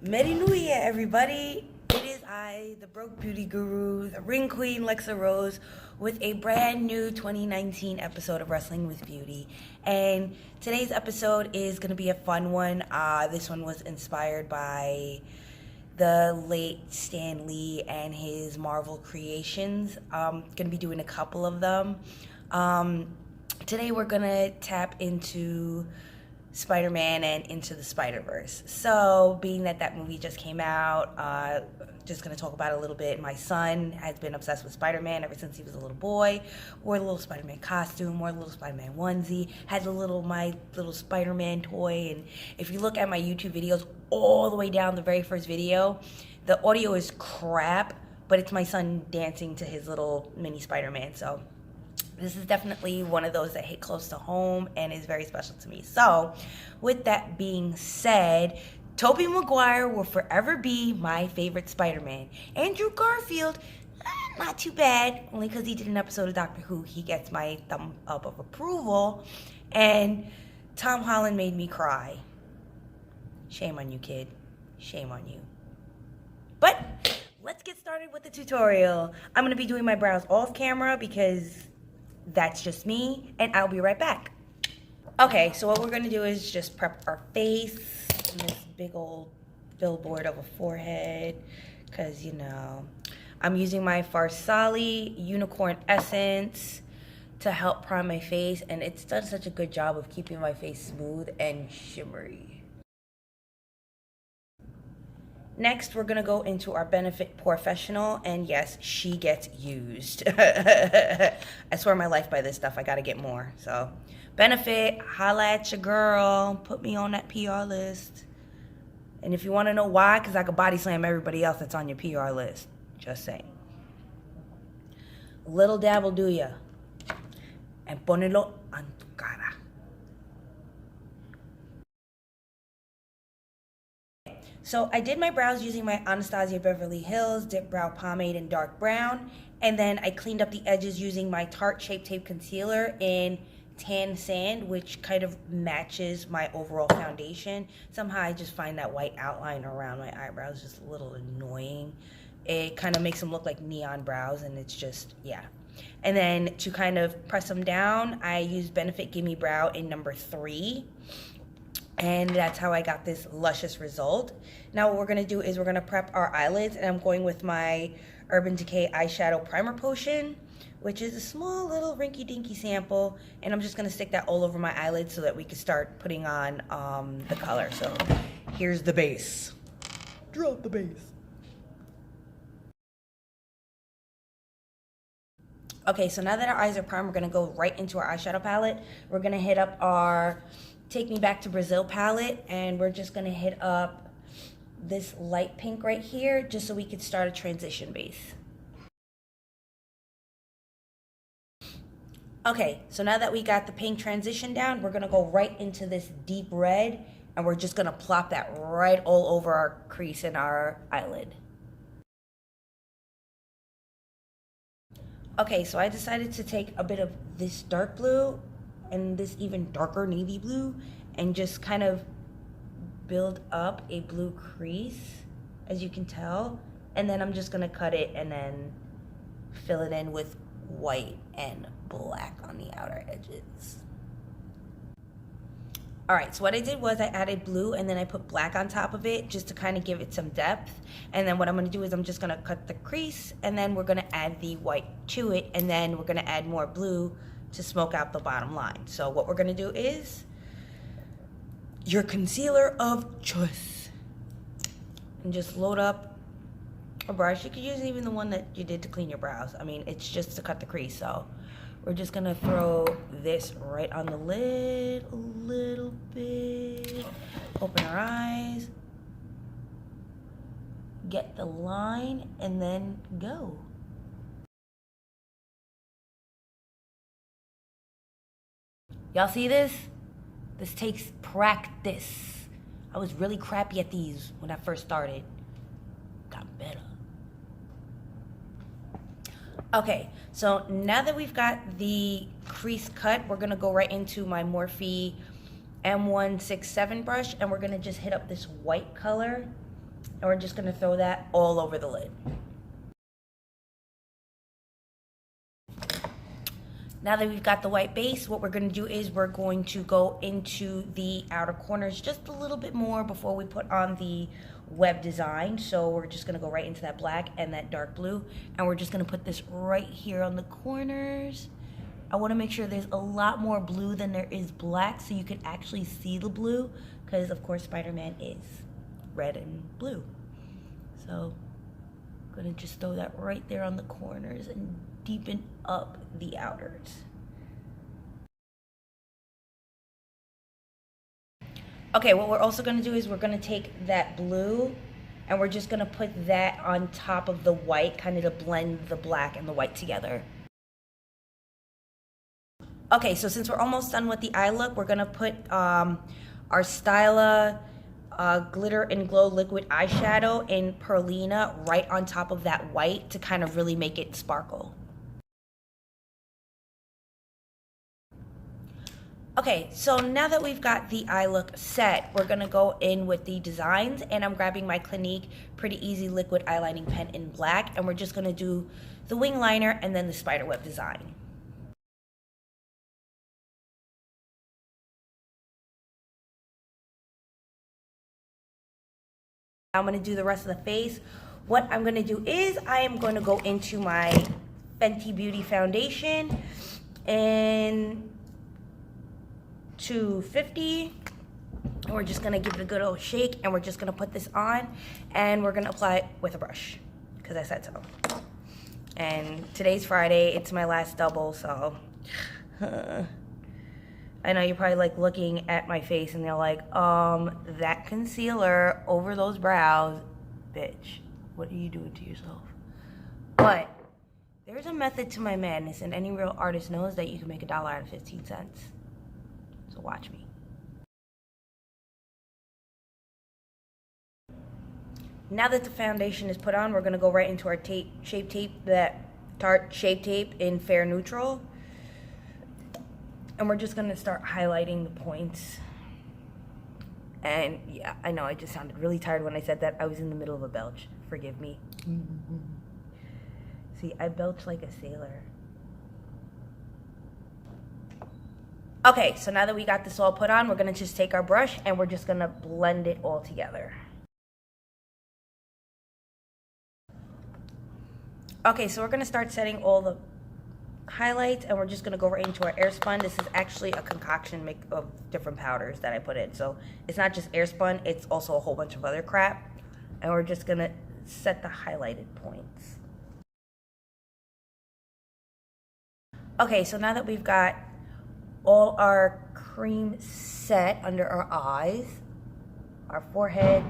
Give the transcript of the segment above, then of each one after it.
Merry New Year, everybody. It is I, the broke beauty guru, the ring queen, Lexa Rose, with a brand new 2019 episode of Wrestling with Beauty. And today's episode is going to be a fun one. This one was inspired by the late Stan Lee and his Marvel creations. Going to be doing a couple of them. Today we're going to tap into Spider-Man and Into the Spider-Verse. So, being that that movie just came out, just going to talk about it a little bit. My son has been obsessed with Spider-Man ever since he was a little boy. Wore the little Spider-Man costume, wore the little Spider-Man onesie, had my little Spider-Man toy. And if you look at my YouTube videos, all the way down the very first video, the audio is crap, but it's my son dancing to his little mini Spider-Man. So this is definitely one of those that hit close to home and is very special to me. So, with that being said, Tobey Maguire will forever be my favorite Spider-Man. Andrew Garfield, not too bad, only because he did an episode of Doctor Who. He gets my thumb up of approval. And Tom Holland made me cry. Shame on you, kid. Shame on you. But let's get started with the tutorial. I'm going to be doing my brows off camera because that's just me, and I'll be right back. Okay, so what we're gonna do is just prep our face and this big old billboard of a forehead, because, you know, I'm using my Farsali Unicorn Essence to help prime my face, and it's done such a good job of keeping my face smooth and shimmery. Next, we're going to go into our Benefit Professional, and yes, she gets used. I swear my life by this stuff. I got to get more. So, Benefit, holla at your girl. Put me on that PR list. And if you want to know why, because I could body slam everybody else that's on your PR list. Just saying. Little dab will do ya. And ponelo en tu cara. So I did my brows using my Anastasia Beverly Hills Dip Brow Pomade in dark brown. And then I cleaned up the edges using my Tarte Shape Tape Concealer in Tan Sand, which kind of matches my overall foundation. Somehow I just find that white outline around my eyebrows just a little annoying. It kind of makes them look like neon brows, and it's just, yeah. And then to kind of press them down, I used Benefit Gimme Brow in number 3. And that's how I got this luscious result. Now what we're going to do is we're going to prep our eyelids, and I'm going with my Urban Decay Eyeshadow Primer Potion, which is a small little rinky-dinky sample, and I'm just going to stick that all over my eyelids so that we can start putting on the color. So here's the base. Drop the base. Okay, so now that our eyes are primed, we're going to go right into our eyeshadow palette. We're going to hit up our Take Me Back to Brazil palette, and we're just going to hit up this light pink right here just so we could start a transition base. Okay, so now that we got the pink transition down, we're going to go right into this deep red, and we're just going to plop that right all over our crease in our eyelid. Okay, so I decided to take a bit of this dark blue and this even darker navy blue and just kind of build up a blue crease, as you can tell. And then I'm just gonna cut it and then fill it in with white and black on the outer edges. All right, so what I did was I added blue and then I put black on top of it just to kind of give it some depth. And then what I'm gonna do is I'm just gonna cut the crease, and then we're gonna add the white to it, and then we're gonna add more blue to smoke out the bottom line. So what we're gonna do is your concealer of choice, and just load up a brush. You could use even the one that you did to clean your brows. I mean, it's just to cut the crease. So we're just gonna throw this right on the lid a little bit. Open our eyes, get the line, and then go. Y'all see this? This takes practice. I was really crappy at these when I first started. Got better. Okay, so now that we've got the crease cut, we're gonna go right into my Morphe M167 brush, and we're gonna just hit up this white color And we're just gonna throw that all over the lid. Now that we've got the white base, what we're gonna do is we're going to go into the outer corners just a little bit more before we put on the web design. So we're just gonna go right into that black and that dark blue, and we're just gonna put this right here on the corners. I wanna make sure there's a lot more blue than there is black so you can actually see the blue, because of course Spider-Man is red and blue. So I'm gonna just throw that right there on the corners and deepen up the outers. Okay, what we're also gonna do is we're gonna take that blue and we're just gonna put that on top of the white, kind of to blend the black and the white together. Okay, so since we're almost done with the eye look, we're gonna put our Styla Glitter and Glow liquid eyeshadow in Perlina right on top of that white to kind of really make it sparkle. Okay, so now that we've got the eye look set, we're gonna go in with the designs, and I'm grabbing my Clinique Pretty Easy liquid eyelining pen in black, and we're just gonna do the wing liner and then the spiderweb design. I'm gonna do the rest of the face. What I'm gonna do is I am gonna go into my Fenty Beauty foundation and 250, and we're just gonna give it a good old shake, and we're just gonna put this on, and we're gonna apply it with a brush because I said so. And today's Friday, it's my last double, so I know you're probably like looking at my face and they're like, that concealer over those brows, bitch, what are you doing to yourself? But there's a method to my madness, and any real artist knows that you can make $1 out of 15 cents. So watch me. Now that the foundation is put on, we're gonna go right into our shape tape, that Tarte Shape Tape in Fair Neutral. And we're just gonna start highlighting the points. And yeah, I know I just sounded really tired when I said that. I was in the middle of a belch. Forgive me. See, I belch like a sailor. Okay, so now that we got this all put on, we're gonna just take our brush and we're just gonna blend it all together. Okay, so we're gonna start setting all the highlights, and we're just gonna go right into our Airspun. This is actually a concoction of different powders that I put in. So it's not just Airspun, it's also a whole bunch of other crap. And we're just gonna set the highlighted points. Okay, so now that we've got all our cream set under our eyes, our forehead,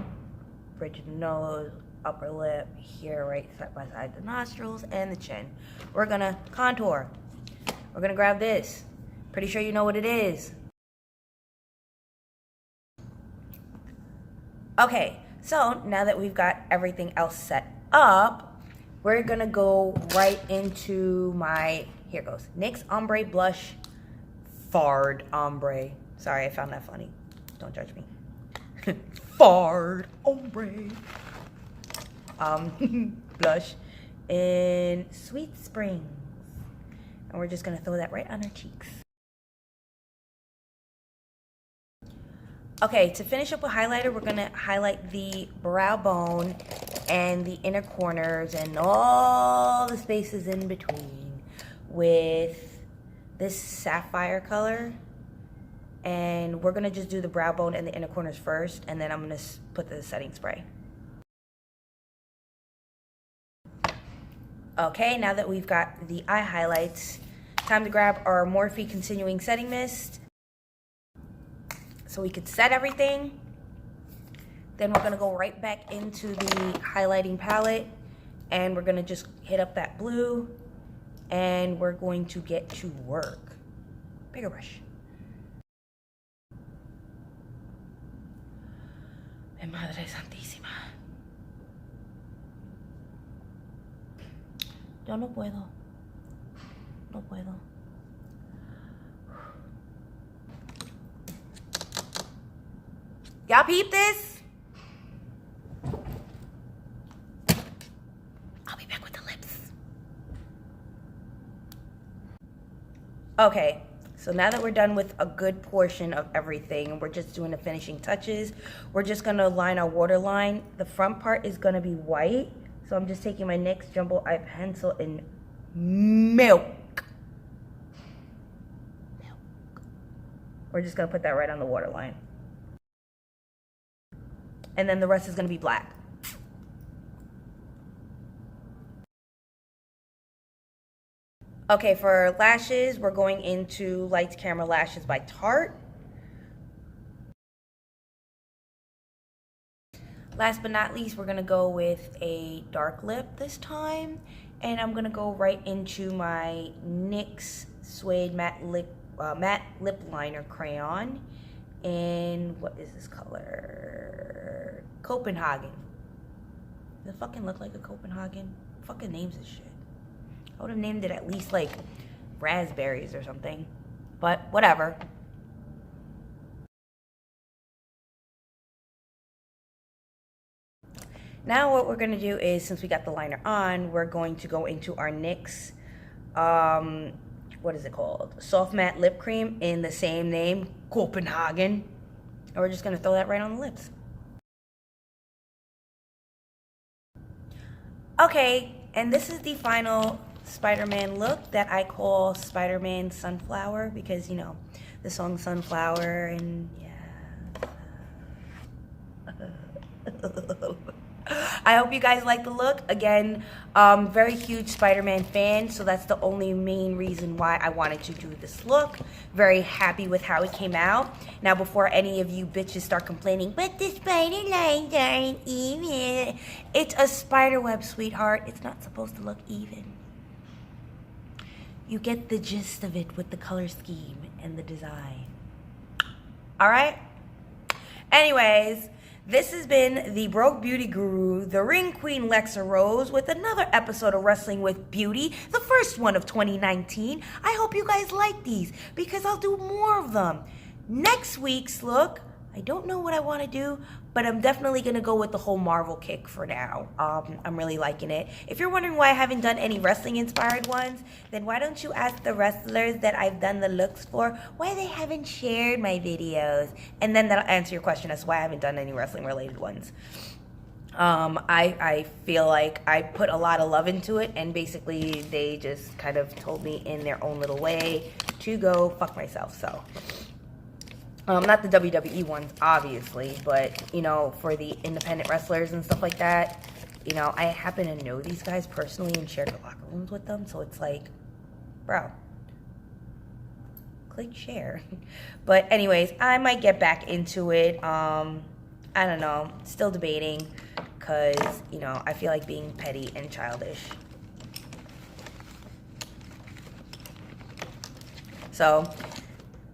bridge of the nose, upper lip, here right side by side the nostrils, and the chin, we're gonna contour. We're gonna grab this. Pretty sure you know what it is. Okay, so now that we've got everything else set up, we're gonna go right into my, here goes, NYX Ombre Blush Fard Ombre. Sorry, I found that funny. Don't judge me. Fard Ombre. Blush in Sweet Springs. And we're just gonna throw that right on our cheeks. Okay, to finish up with highlighter, we're gonna highlight the brow bone and the inner corners and all the spaces in between with this sapphire color. And we're gonna just do the brow bone and the inner corners first, and then I'm gonna put the setting spray. Okay, now that we've got the eye highlights, time to grab our Morphe Continuing Setting Mist so we could set everything. Then we're gonna go right back into the highlighting palette, and we're gonna just hit up that blue, and we're going to get to work. Bigger brush. Mi Madre Santísima. Yo no puedo. No puedo. Y'all peep this? Okay, so now that we're done with a good portion of everything, we're just doing the finishing touches. We're just gonna line our waterline. The front part is gonna be white. So I'm just taking my NYX Jumbo Eye Pencil in milk. We're just gonna put that right on the waterline. And then the rest is gonna be black. Okay, for lashes, we're going into Lights Camera Lashes by Tarte. Last but not least, we're gonna go with a dark lip this time. And I'm gonna go right into my NYX Suede Matte Lip Liner Crayon. In, what is this color? Copenhagen. Does it fucking look like a Copenhagen? Fucking names this shit. I would have named it at least like raspberries or something, but whatever. Now what we're gonna do is, since we got the liner on, we're going to go into our NYX, what is it called? Soft Matte Lip Cream in the same name, Copenhagen. And we're just gonna throw that right on the lips. Okay, and this is the final Spider-Man look that I call Spiderman Sunflower, because, you know, the song Sunflower, and yeah. I hope you guys like the look. Again, very huge Spider-Man fan, so that's the only main reason why I wanted to do this look. Very happy with how it came out. Now, before any of you bitches start complaining, but the spider lines aren't even. It's a spider web, sweetheart. It's not supposed to look even. You get the gist of it with the color scheme and the design. All right? Anyways, this has been the Broke Beauty Guru, the Ring Queen Lexa Rose, with another episode of Wrestling with Beauty, the first one of 2019. I hope you guys like these, because I'll do more of them. Next week's look, I don't know what I want to do, but I'm definitely going to go with the whole Marvel kick for now. I'm really liking it. If you're wondering why I haven't done any wrestling-inspired ones, then why don't you ask the wrestlers that I've done the looks for why they haven't shared my videos? And then that'll answer your question as to why I haven't done any wrestling-related ones. I feel like I put a lot of love into it, and basically they just kind of told me in their own little way to go fuck myself, so... not the WWE ones, obviously, but, you know, for the independent wrestlers and stuff like that, you know, I happen to know these guys personally and share the locker rooms with them, so it's like, bro, click share. But anyways, I might get back into it. I don't know, still debating, because, you know, I feel like being petty and childish. So...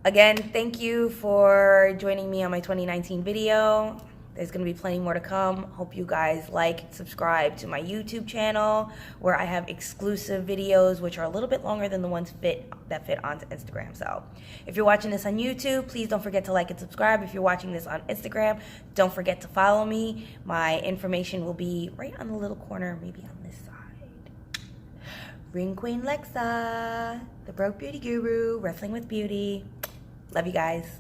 again, thank you for joining me on my 2019 video. There's going to be plenty more to come. Hope you guys like and subscribe to my YouTube channel, where I have exclusive videos, which are a little bit longer than the ones that fit onto Instagram. So if you're watching this on YouTube, please don't forget to like and subscribe. If you're watching this on Instagram, don't forget to follow me. My information will be right on the little corner, maybe on this side. Ring Queen Lexa, the Broke Beauty Guru, Wrestling with Beauty. Love you guys.